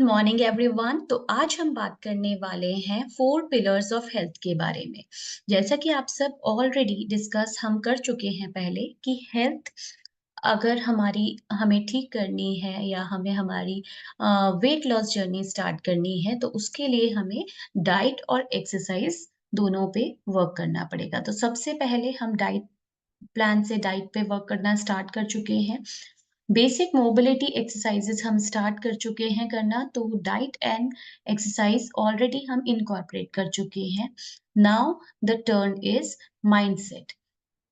Morning everyone. तो आज हम बात करने वाले हैं 4 पिलर्स ऑफ हेल्थ के बारे में। जैसा कि आप सब ऑलरेडी डिस्कस हम कर चुके हैं पहले कि हेल्थ अगर हमें ठीक करनी है या हमें हमारी वेट लॉस जर्नी स्टार्ट करनी है तो उसके लिए हमें डाइट और एक्सरसाइज दोनों पे वर्क करना पड़ेगा। तो सबसे पहले हम डाइट पे वर्क करना स्टार्ट कर चुके हैं। बेसिक मोबिलिटी एक्सरसाइजेस हम स्टार्ट कर चुके हैं करना, तो डाइट एंड एक्सरसाइज ऑलरेडी हम इनकॉर्पोरेट कर चुके हैं। Now the turn is mindset.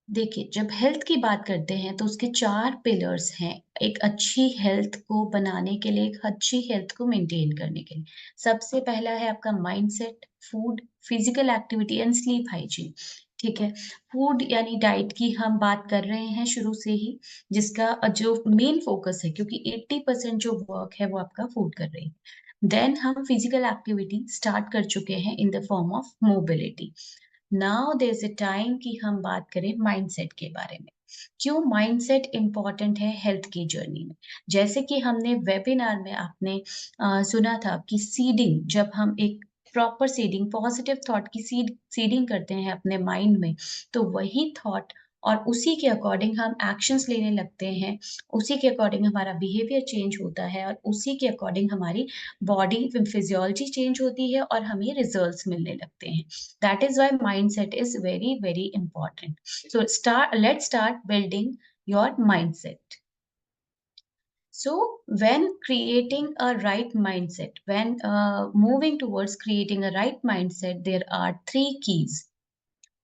देखिए, जब हेल्थ की बात करते हैं तो उसके 4 पिलर्स हैं एक अच्छी हेल्थ को बनाने के लिए, एक अच्छी हेल्थ को मेंटेन करने के लिए। सबसे पहला है आपका mindset, food, physical activity and sleep hygiene. ठीक है, फूड यानी डाइट की हम बात कर रहे हैं शुरू से ही, जिसका जो मेन फोकस है, क्योंकि 80% जो वर्क है वो आपका फूड कर रही है। देन हम फिजिकल एक्टिविटी स्टार्ट कर चुके हैं in the form of mobility. Now there is a time कि हम बात करें माइंडसेट के बारे में। क्यों माइंडसेट इम्पोर्टेंट है हेल्थ की जर्नी में? जैसे कि हमने वेबिनार में आपने सुना था कि सीडिंग, जब हम एक प्रॉपर सीडिंग, पॉजिटिव थॉट की सीडिंग करते हैं अपने माइंड में, तो वही थॉट और उसी के अकॉर्डिंग हम एक्शंस लेने लगते हैं, उसी के अकॉर्डिंग हमारा बिहेवियर चेंज होता है और उसी के अकॉर्डिंग हमारी बॉडी फिजियोलॉजी चेंज होती है और हमें रिजल्ट्स मिलने लगते हैं। That is why mindset is very, very important. So let's start building your mindset. So when creating a right mindset, when moving towards creating a right mindset, there are 3 keys.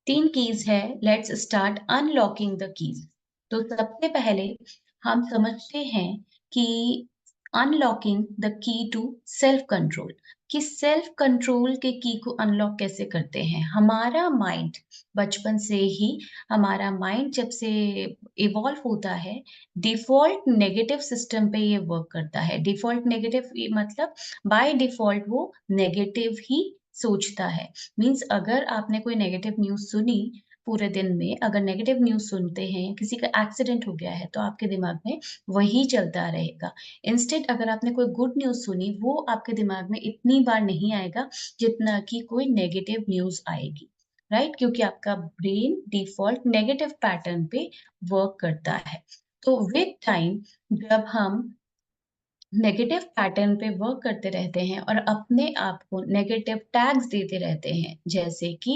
3 keys है. Let's start unlocking the keys. तो सबसे पहले हम समझते हैं कि unlocking the key to self control, कि self control के की को अनलॉक कैसे करते हैं। हमारा माइंड बचपन से ही, हमारा माइंड जब से इवॉल्व होता है, डिफॉल्ट नेगेटिव सिस्टम पे ये वर्क करता है। डिफॉल्ट नेगेटिव मतलब बाय डिफॉल्ट वो नेगेटिव ही सोचता है। मीन्स अगर आपने कोई नेगेटिव न्यूज़ सुनी पूरे दिन में, अगर नेगेटिव न्यूज़ सुनते हैं, किसी का एक्सीडेंट हो गया है, तो आपके दिमाग में वही चलता रहेगा। इंस्टेड अगर आपने कोई गुड न्यूज़ सुनी, वो आपके दिमाग में इतनी बार नहीं आएगा जितना कि कोई नेगेटिव न्यूज़ आएगी, राइट? क्योंकि आपका ब्रेन डिफ़ॉल्ट नेगेटिव पैटर्न पे वर्क करता है। तो विद टाइम जब हम नेगेटिव पैटर्न पे वर्क करते रहते हैं और अपने आप को नेगेटिव टैग्स देते रहते हैं, जैसे कि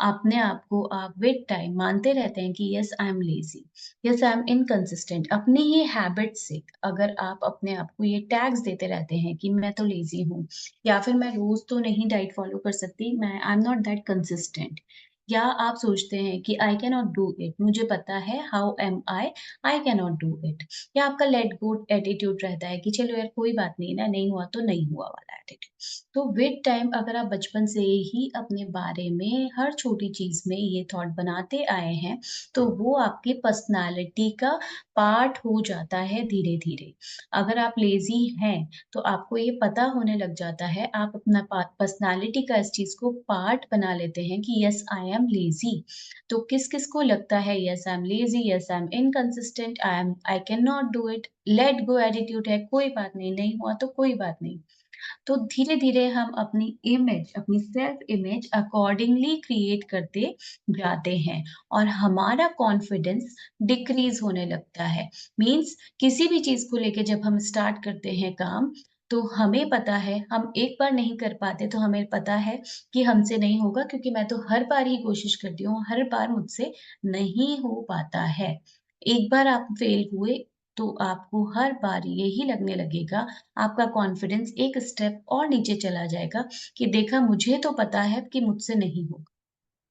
अपने आप को आप विद टाइम मानते रहते हैं कि yes I am lazy, yes I am inconsistent. अपनी ही हैबिट से अगर आप अपने आप को ये टैग्स देते रहते हैं कि मैं तो लेजी हूँ, या फिर मैं रोज तो नहीं डाइट फॉलो कर सकती, मैं आई एम नॉट दैट कंसिस्टेंट, या आप सोचते हैं कि आई कैन नॉट डू इट, मुझे पता है, how am I can not do it, या आपका लेट गो एटीट्यूड रहता है कि चलो यार कोई बात नहीं ना, नहीं हुआ तो नहीं हुआ वाला एटीट्यूड। तो विद टाइम अगर आप बचपन से ही अपने बारे में हर छोटी चीज में ये थॉट बनाते आए हैं, तो वो आपकी पर्सनालिटी का पार्ट हो जाता है धीरे धीरे। अगर आप लेजी हैं तो आपको ये पता होने लग जाता है, आप अपना पर्सनालिटी का इस चीज को पार्ट बना लेते हैं कि यस आई एम लेजी। तो किस किस को लगता है yes I am lazy, yes I am inconsistent, I can not do it, let go attitude है, कोई बात नहीं, नहीं हुआ तो कोई बात नहीं। तो धीरे धीरे हम अपनी इमेज, अपनी सेल्फ इमेज अकॉर्डिंगली क्रिएट करते जाते हैं और हमारा कॉन्फिडेंस डिक्रीज होने लगता है। मीन्स किसी भी चीज को लेके जब हम स्टार्ट करते हैं काम, तो हमें पता है हम एक बार नहीं कर पाते, तो हमें पता है कि हमसे नहीं होगा, क्योंकि मैं तो हर बार ही कोशिश करती हूँ, हर बार मुझसे नहीं हो पाता है। एक बार आप फेल हुए तो आपको हर बार यही लगने लगेगा, आपका कॉन्फिडेंस एक स्टेप और नीचे चला जाएगा कि देखा, मुझे तो पता है कि मुझसे नहीं होगा,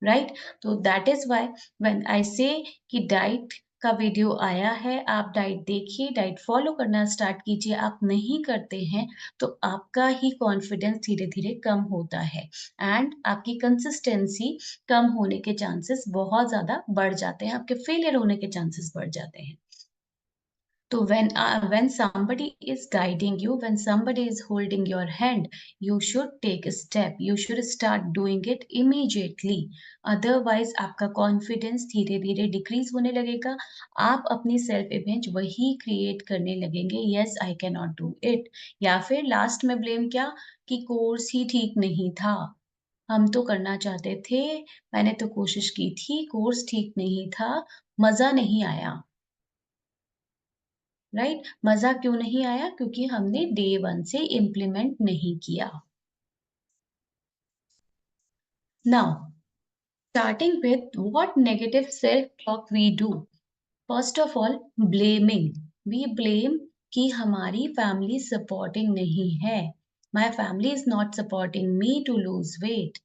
राइट? तो that is why when I से कि डाइट का वीडियो आया है, आप डाइट देखिए, डाइट फॉलो करना स्टार्ट कीजिए। आप नहीं करते हैं तो आपका ही कॉन्फिडेंस धीरे धीरे कम होता है एंड आपकी कंसिस्टेंसी कम होने के चांसेस बहुत ज्यादा बढ़ जाते हैं, आपके फेलियर होने के चांसेस बढ़ जाते हैं। तो when somebody is guiding you, when somebody is holding your hand, you should take a step. You should start doing it immediately. Otherwise आपका confidence धीरे धीरे decrease होने लगेगा. आप अपनी self image वही create करने लगेंगे. Yes, I cannot do it. या फिर लास्ट में blame क्या कि कोर्स ही ठीक नहीं था. हम तो करना चाहते थे, मैंने तो कोशिश की थी, कोर्स ठीक नहीं था, मजा नहीं आया. राइट? मज़ा क्यों नहीं आया? क्योंकि हमने डे 1 से इम्प्लीमेंट नहीं किया। Now starting with what negative self talk we do. First of all blaming. We blame कि हमारी फैमिली सपोर्टिंग नहीं है। My family is not supporting me to lose weight.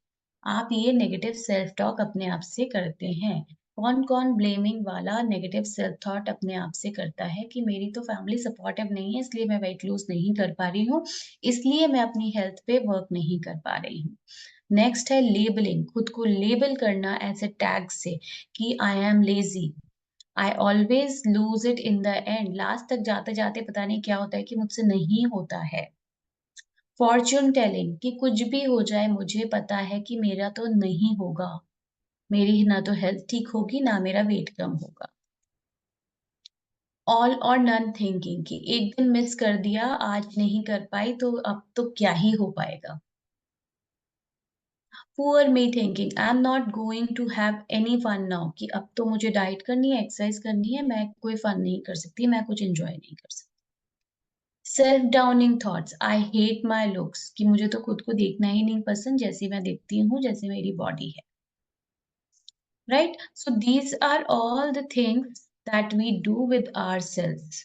आप ये नेगेटिव सेल्फ टॉक अपने आप से करते हैं। कौन कौन ब्लेमिंग वाला नेगेटिव सेल्फ थॉट अपने आप से करता है कि मेरी तो फैमिली सपोर्टिव नहीं है, इसलिए मैं वेट लूज नहीं कर पा रही हूँ, इसलिए मैं अपनी हेल्थ पे वर्क नहीं कर पा रही हूँ। नेक्स्ट है लेबलिंग। खुद को लेबल करना ऐसे टैग से कि I am lazy, I always lose it in the end. Last तक जाते जाते पता नहीं क्या होता है कि मुझसे नहीं होता है। फॉर्च्यून टेलिंग कि कुछ भी हो जाए मुझे पता है कि मेरा तो नहीं होगा, मेरी ना तो हेल्थ ठीक होगी ना मेरा वेट कम होगा। ऑल और नन थिंकिंग कि एक दिन मिस कर दिया, आज नहीं कर पाई तो अब तो क्या ही हो पाएगा। Poor me thinking I am not going to have any fun now कि अब तो मुझे डाइट करनी है, एक्सरसाइज करनी है, मैं कोई फन नहीं कर सकती, मैं कुछ एंजॉय नहीं कर सकती। Self Downing thoughts, I hate my looks कि मुझे तो खुद को देखना ही नहीं पसंद, जैसी मैं दिखती हूँ, जैसे मेरी बॉडी है। Right? So these are all the things that we do with our self.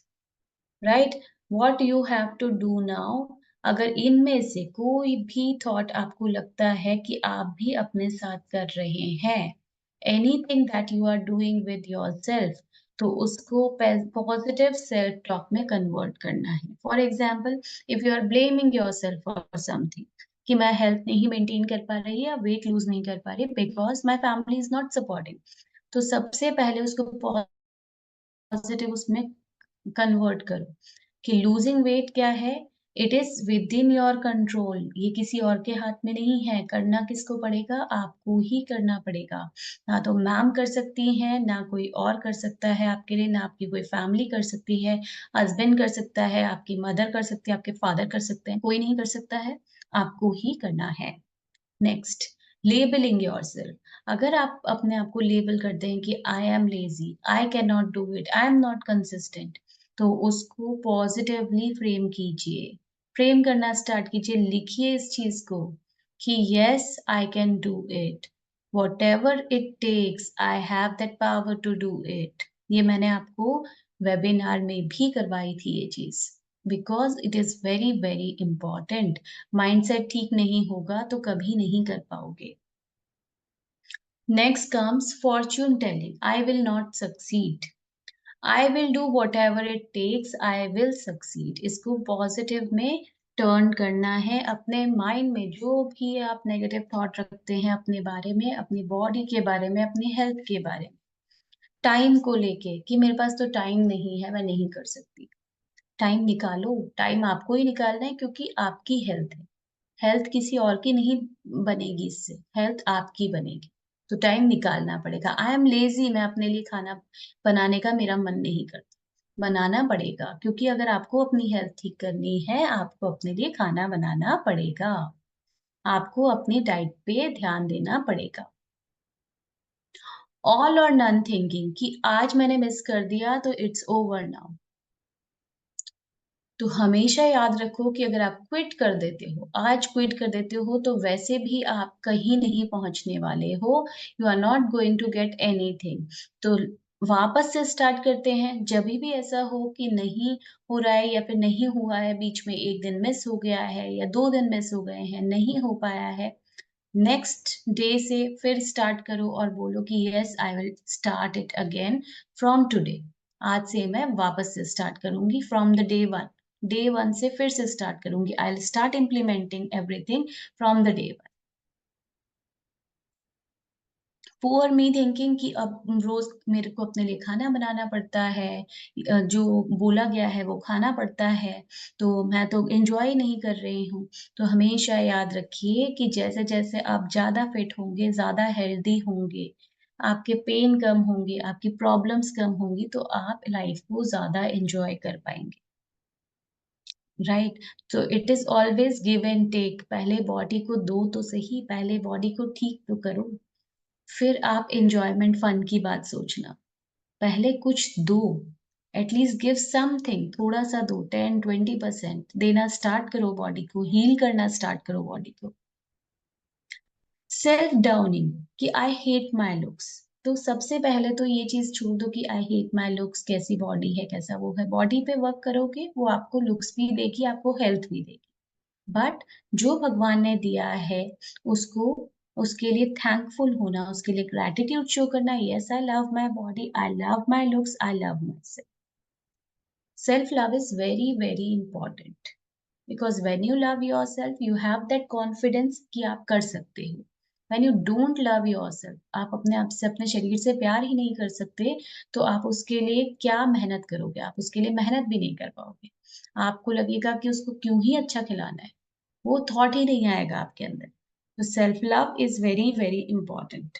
Right? What you have to do now, अगर इनमें से कोई भी थॉट आपको लगता है कि आप भी अपने साथ कर रहे हैं, anything that you are doing with yourself, तो उसको पॉजिटिव सेल्फ टॉक में कन्वर्ट करना है। For example, if you are blaming yourself for something कि मैं हेल्थ नहीं मेंटेन कर पा रही या वेट लूज नहीं कर पा रही because my family is not supporting, तो सबसे पहले उसको पॉजिटिव उसमें कन्वर्ट करो कि लूजिंग वेट क्या है, it is with in your control. ये किसी और के हाथ में नहीं है। करना किसको पड़ेगा? आपको ही करना पड़ेगा। ना तो मैम कर सकती हैं, ना कोई और कर सकता है आपके लिए, ना आपकी कोई फैमिली कर सकती है। हस्बैंड कर सकता है, आपकी मदर कर सकती है, आपके फादर कर सकते हैं, कोई नहीं कर सकता है। आपको ही करना है। Next, labelling yourself. अगर आप अपने आप को लेबल करते हैं कि I am lazy, I can not do it, I am not consistent, तो उसको पॉजिटिवली फ्रेम कीजिए। फ्रेम करना स्टार्ट कीजिए, लिखिए इस चीज को कि yes I can do it, whatever it takes, I have that power to do it. ये मैंने आपको वेबिनार में भी करवाई थी ये चीज, because it is very very important. Mindset ठीक नहीं होगा तो कभी नहीं कर पाओगे। Next comes fortune telling, I will not succeed, I will do whatever it takes, I will succeed. इसको पॉजिटिव में टर्न करना है। अपने माइंड में जो भी आप नेगेटिव थॉट रखते हैं अपने बारे में, अपनी बॉडी के बारे में, अपनी हेल्थ के बारे में, टाइम को लेके कि मेरे पास तो टाइम नहीं है, मैं नहीं कर सकती, टाइम निकालो। टाइम आपको ही निकालना है क्योंकि आपकी हेल्थ है। हेल्थ किसी और की नहीं बनेगी, इससे हेल्थ आपकी बनेगी। तो टाइम निकालना पड़ेगा। आई एम लेजी, मैं अपने लिए खाना बनाने का मेरा मन नहीं करता, बनाना पड़ेगा क्योंकि अगर आपको अपनी हेल्थ ठीक करनी है, आपको अपने लिए खाना बनाना पड़ेगा, आपको अपनी डाइट पे ध्यान देना पड़ेगा। ऑल और नन थिंकिंग कि आज मैंने मिस कर दिया तो इट्स ओवर नाउ। तो हमेशा याद रखो कि अगर आप क्विट कर देते हो, आज क्विट कर देते हो, तो वैसे भी आप कहीं नहीं पहुंचने वाले हो। You are not going to get anything. तो वापस से स्टार्ट करते हैं। जब भी ऐसा हो कि नहीं हो रहा है या फिर नहीं हुआ है, बीच में एक दिन मिस हो गया है या 2 दिन मिस हो गए हैं, नहीं हो पाया है, नेक्स्ट डे से फिर स्टार्ट करो और बोलो कि yes I will start it again from today. आज से मैं वापस से स्टार्ट करूंगी फ्रॉम द डे 1। डे 1 से फिर से स्टार्ट करूंगी। I will start implementing everything from the day 1। Poor me thinking कि अब रोज़ मेरे को अपने लिए खाना बनाना पड़ता है, जो बोला गया है वो खाना पड़ता है, तो मैं तो एन्जॉय नहीं कर रही हूँ। तो हमेशा याद रखिए कि जैसे-जैसे आप ज़्यादा फिट होंगे, ज़्यादा हेल्दी होंगे, आपके पेन कम होंगे, आपकी प्रॉब्लम्स कम होंगी, तो आप लाइफ़ को ज़्यादा एन्जॉय कर पाएँगे। राइट? तो it is always give and take. पहले बॉडी को दो तो सही, पहले बॉडी को ठीक तो करो। फिर आप एन्जॉयमेंट फन की बात सोचना। पहले कुछ दो, एटलीस्ट गिव समथिंग, थोड़ा-सा दो, 10-20% देना स्टार्ट करो बॉडी को, हील करना स्टार्ट करो बॉडी को। सेल्फ डाउनिंग कि आई हेट माय लुक्स, तो सबसे पहले तो ये चीज़ छोड़ दो कि आई हेट माय लुक्स, कैसी बॉडी है, कैसा वो है। बॉडी पे वर्क करोगे, वो आपको लुक्स भी देगी, आपको हेल्थ भी देगी। बट जो भगवान ने दिया है, उसको उसके लिए थैंकफुल होना, उसके लिए ग्रैटिट्यूड शो करना, yes I love my body, I love my looks, I love myself. Self love is very, very important because when you love yourself, you have that confidence कि आप कर सकते हो। When you don't love yourself, आप अपने आप से, अपने शरीर से प्यार ही नहीं कर सकते, तो आप उसके लिए क्या मेहनत करोगे? आप उसके लिए मेहनत भी नहीं कर पाओगे। आपको लगेगा कि उसको क्यों ही अच्छा खिलाना है। वो थॉट ही नहीं आएगा आपके अंदर। तो self love is very, very important.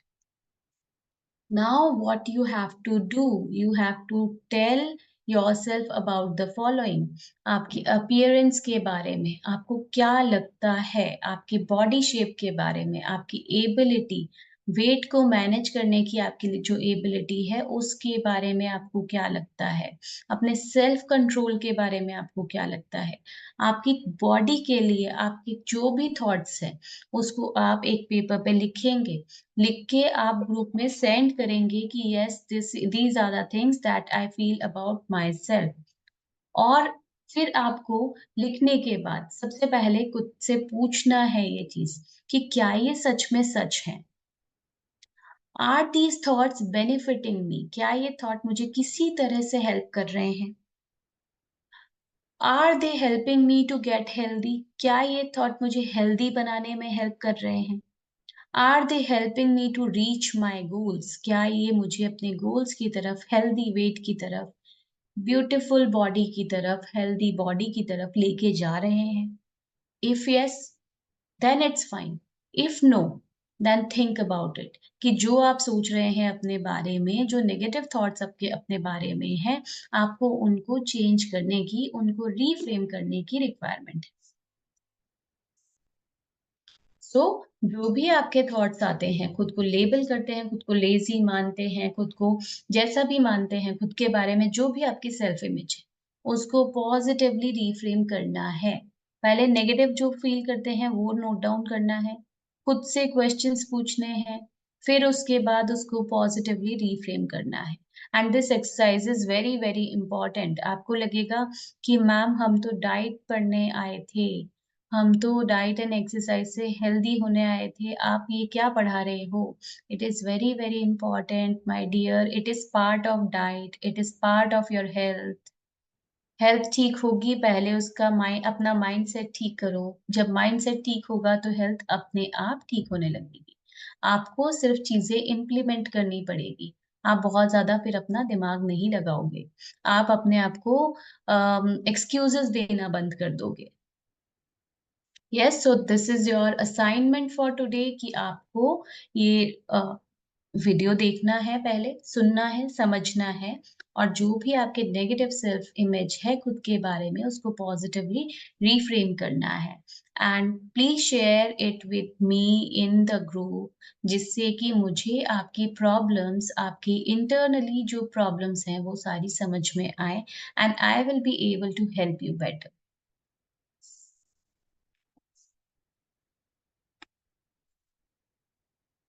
Now what you have to do, you have to tell yourself about the following। आपकी अपीयरेंस के बारे में, आपको क्या लगता है, आपकी बॉडी शेप के बारे में, आपकी एबिलिटी, वेट को मैनेज करने की आपकी जो एबिलिटी है, उसके बारे में आपको क्या लगता है? अपने सेल्फ कंट्रोल के बारे में आपको क्या लगता है? आपकी बॉडी के लिए आपके जो भी थॉट्स हैं, उसको आप एक पेपर पे लिखेंगे। लिख के आप ग्रुप में सेंड करेंगे कि yes this these are the things that I feel about my self. और फिर आपको लिखने के बाद सबसे पहले खुद से पूछना है ये चीज़ कि क्या ये सच में सच है? आर दीज़ थॉट्स बेनिफिटिंग मी? क्या ये थॉट मुझे किसी तरह से हेल्प कर रहे हैं? Are they helping me to get healthy? क्या ये थॉट मुझे हेल्दी बनाने में हेल्प कर रहे हैं? Are they helping me to reach my goals? क्या ये मुझे अपने गोल्स की तरफ, हेल्दी वेट की तरफ, ब्यूटीफुल बॉडी की तरफ, हेल्दी बॉडी की तरफ लेके जा रहे हैं? If yes, then it's fine. If no, then think about it कि जो आप सोच रहे हैं अपने बारे में, जो नेगेटिव थॉट्स आपके अपने बारे में हैं, आपको उनको चेंज करने की, उनको रीफ्रेम करने की रिक्वायरमेंट है। सो जो भी आपके थॉट्स आते हैं, खुद को लेबल करते हैं, खुद को लेज़ी मानते हैं, खुद को जैसा भी मानते हैं, खुद के बारे में जो भी आपकी सेल्फ इमेज है, उसको पॉज़िटिवली रिफ्रेम करना है। पहले नेगेटिव जो फ़ील करते हैं, वो नोट डाउन करना है, खुद से क्वेश्चन्स पूछने हैं, फिर उसके बाद उसको पॉज़िटिवली रिफ्रेम करना है। And this exercise is very, very important. आपको लगेगा कि मैम हम तो डाइट पढ़ने आए थे, हम तो डाइट एंड एक्सरसाइज से हेल्दी होने आए थे, आप ये क्या पढ़ा रहे हो? It is very, very important my dear, it is part of diet, it is part of your health. Health ठीक होगी, पहले उसका अपना माइंडसेट ठीक करो। जब माइंडसेट ठीक होगा तो हेल्थ अपने आप ठीक होने लगेगी। आपको सिर्फ़ चीज़ें इम्प्लीमेंट करनी पड़ेगी। आप बहुत ज़्यादा फिर अपना दिमाग नहीं लगाओगे। आप अपने आप को एक्सक्यूज़ेज़ देना बंद कर दोगे। Yes, so this is your assignment for today कि आपको ये वीडियो देखना है पहले, सुनना है, समझना है और जो भी आपके नेगेटिव सेल्फ इमेज है खुद के बारे में उसको पॉजिटिवली रिफ्रेम करना है। And please share it with me in the group जिससे कि मुझे आपकी प्रॉब्लम्स, आपकी इंटरनली जो प्रॉब्लम्स हैं वो सारी समझ में आए and I will be able to help you better.